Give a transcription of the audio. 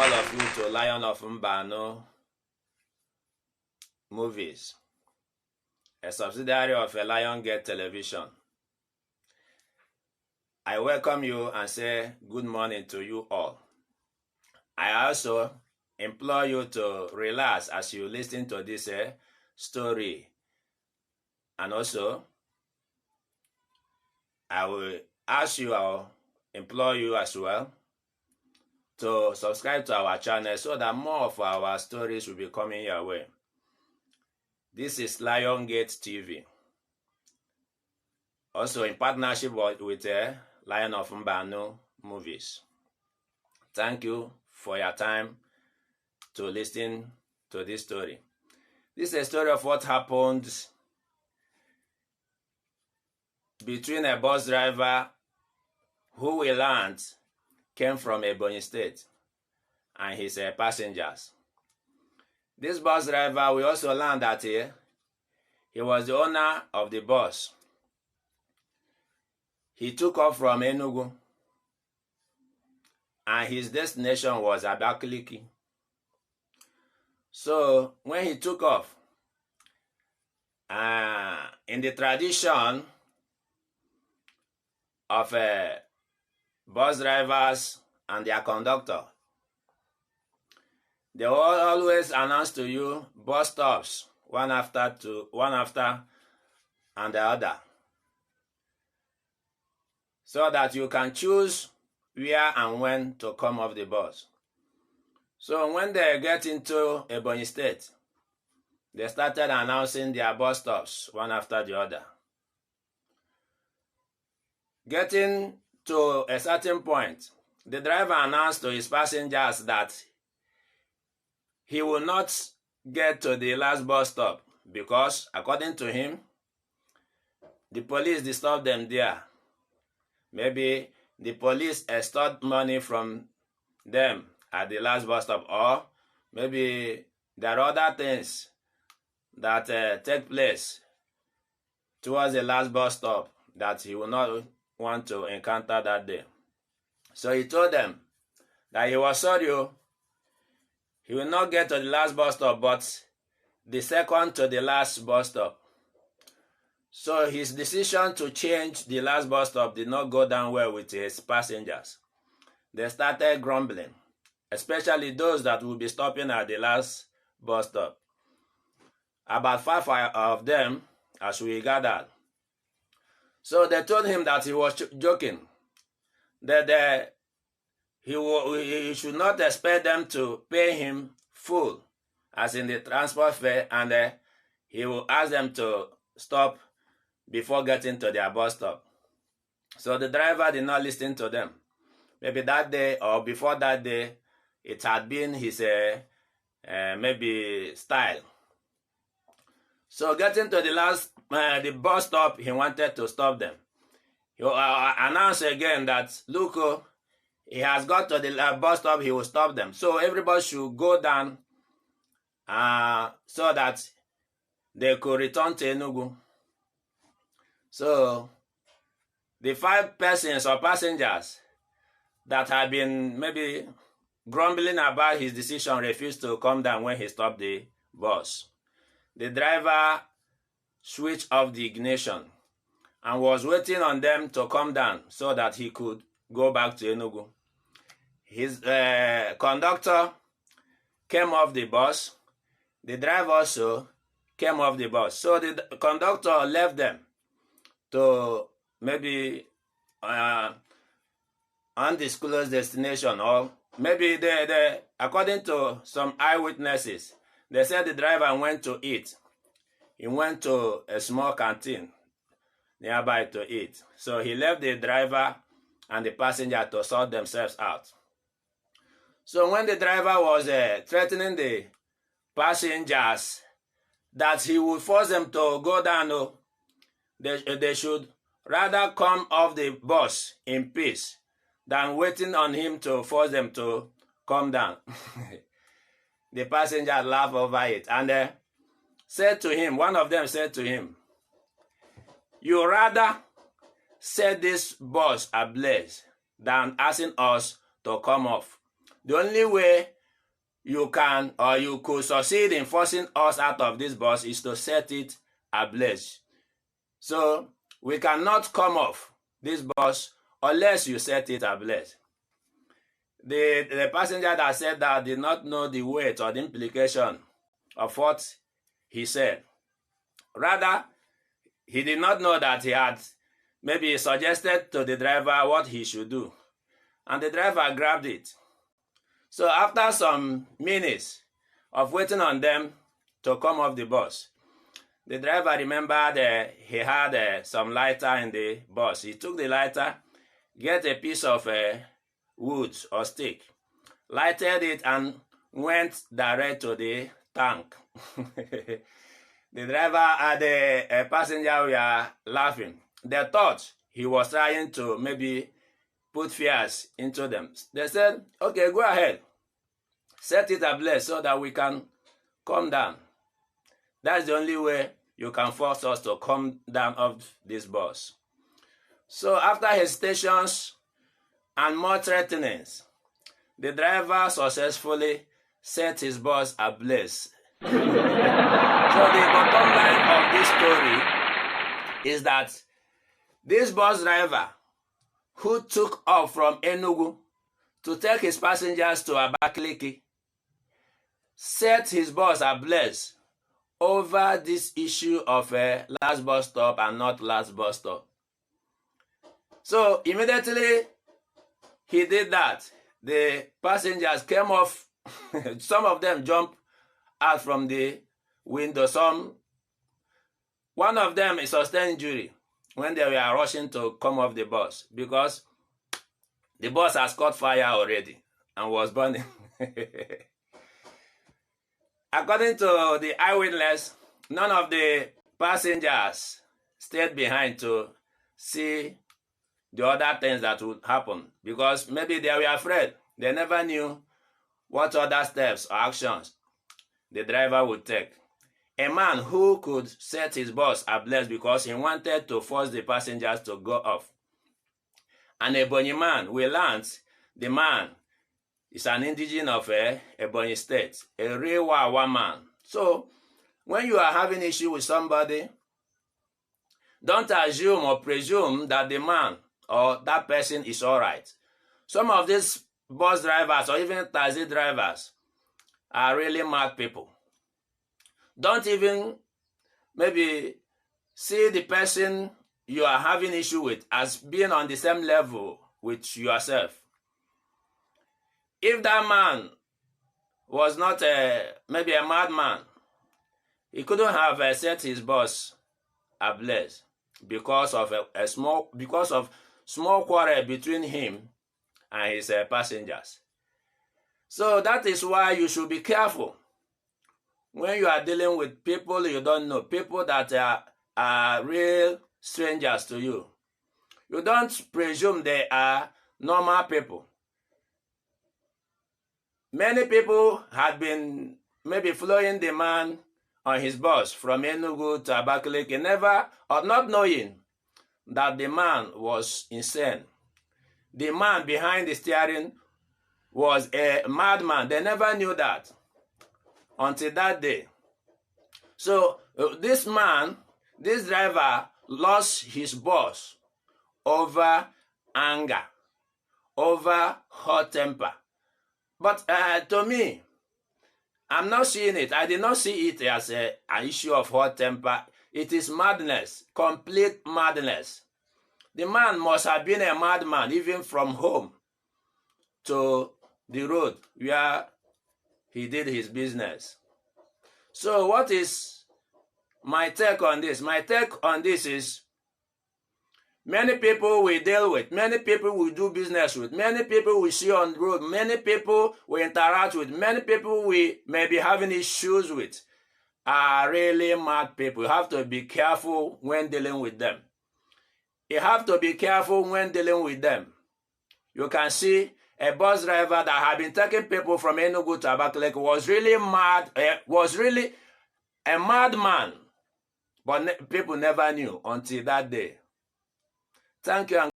all of you to Lion of Mbano Movies, a subsidiary of a Lion Gate Television. I welcome you and say good morning to you all. I also implore you to relax as you listen to this story. And also, I will ask you, I'll implore you as well to subscribe to our channel so that more of our stories will be coming your way. This is Lion Gate TV, also in partnership with Lion of Mbano Movies. Thank you for your time to listen to this story. This is a story of what happened between a bus driver who we learned came from Ebonyi State and his passengers. This bus driver, we also learned that he was the owner of the bus. He took off from Enugu and his destination was Abakaliki. So when he took off, in the tradition of bus drivers and their conductor, they will always announce to you bus stops one after and the other, so that you can choose where and when to come off the bus. So when they get into Ebonyi State, they started announcing their bus stops one after the other. Getting to a certain point, the driver announced to his passengers that he will not get to the last bus stop because, according to him, the police disturbed them there. Maybe the police extort money from them at the last bus stop, or maybe there are other things that take place towards the last bus stop that he will not want to encounter that day. So he told them that he was sorry, he will not get to the last bus stop, but the second to the last bus stop. So his decision to change the last bus stop did not go down well with his passengers. They started grumbling, especially those that will be stopping at the last bus stop. About 5 of them, as we gathered. So they told him that he was joking, that he should not expect them to pay him full, as in the transport fare, and he will ask them to stop before getting to their bus stop. So the driver did not listen to them. Maybe that day or before that day, it had been his maybe style. So getting to the bus stop, he wanted to stop them. He announced again that, look, he has got to the bus stop, he will stop them. So everybody should go down so that they could return to Enugu. So the 5 persons or passengers that had been maybe grumbling about his decision refused to come down when he stopped the bus. The driver switched off the ignition and was waiting on them to come down so that he could go back to Enugu. His conductor came off the bus. The driver also came off the bus. So the conductor left them to maybe undisclosed destination, or maybe they, according to some eyewitnesses, they said the driver went to eat. He went to a small canteen nearby to eat. So he left the driver and the passenger to sort themselves out. So when the driver was threatening the passengers that he would force them to go down, they should rather come off the bus in peace than waiting on him to force them to come down. The passenger laughed over it and said to him, one of them said to him, "You rather set this bus ablaze than asking us to come off. The only way you can or you could succeed in forcing us out of this bus is to set it ablaze. So we cannot come off this bus unless you set it ablaze. The passenger that said that did not know the weight or the implication of what he said. Rather, he did not know that he had maybe suggested to the driver what he should do. And the driver grabbed it. So after some minutes of waiting on them to come off the bus, the driver remembered he had some lighter in the bus. He took the lighter, get a piece of wood or stick, lighted it, and went direct to the tank. The driver and the passenger were laughing. They thought he was trying to maybe put fears into them. They said, okay, go ahead. Set it ablaze so that we can come down. That's the only way you can force us to come down off this bus. So after hesitations and more threatenings, the driver successfully set his bus ablaze. So the bottom line of this story is that this bus driver who took off from Enugu to take his passengers to Abakaliki set his bus ablaze over this issue of last bus stop and not last bus stop. So immediately he did that. The passengers came off. Some of them jumped out from the window. One of them sustained injury when they were rushing to come off the bus because the bus has caught fire already and was burning. According to the eyewitness, none of the passengers stayed behind to see the other things that would happen because maybe they were afraid. They never knew what other steps or actions the driver would take. A man who could set his bus ablaze because he wanted to force the passengers to go off. An Ebonyi man, we learned the man is an indigenous of Ebonyi state, a real Wawa man. So when you are having issue with somebody, don't assume or presume that the man or that person is all right. Some of these bus drivers or even taxi drivers are really mad people. Don't even maybe see the person you are having issue with as being on the same level with yourself. If that man was not maybe a madman, he couldn't have set his bus ablaze because of small quarrel between him and his passengers. So that is why you should be careful when you are dealing with people you don't know, people that are real strangers to you. You don't presume they are normal people. Many people had been maybe following the man on his bus from Enugu to Abakaliki, never or not knowing that the man was insane. The man behind the steering was a madman. They never knew that until that day. So this man, this driver, lost his bus over anger, over hot temper. But to me, I'm not seeing it. I did not see it as an issue of hot temper. It is madness, complete madness. The man must have been a madman even from home to the road where he did his business. So what is my take on this? My take on this is many people we deal with, many people we do business with, many people we see on the road, many people we interact with, many people we may be having issues with are really mad people. You have to be careful when dealing with them. You have to be careful when dealing with them. You can see a bus driver that had been taking people from Enugu to Abakaliki was really mad, was really a madman. But people never knew until that day. Thank you.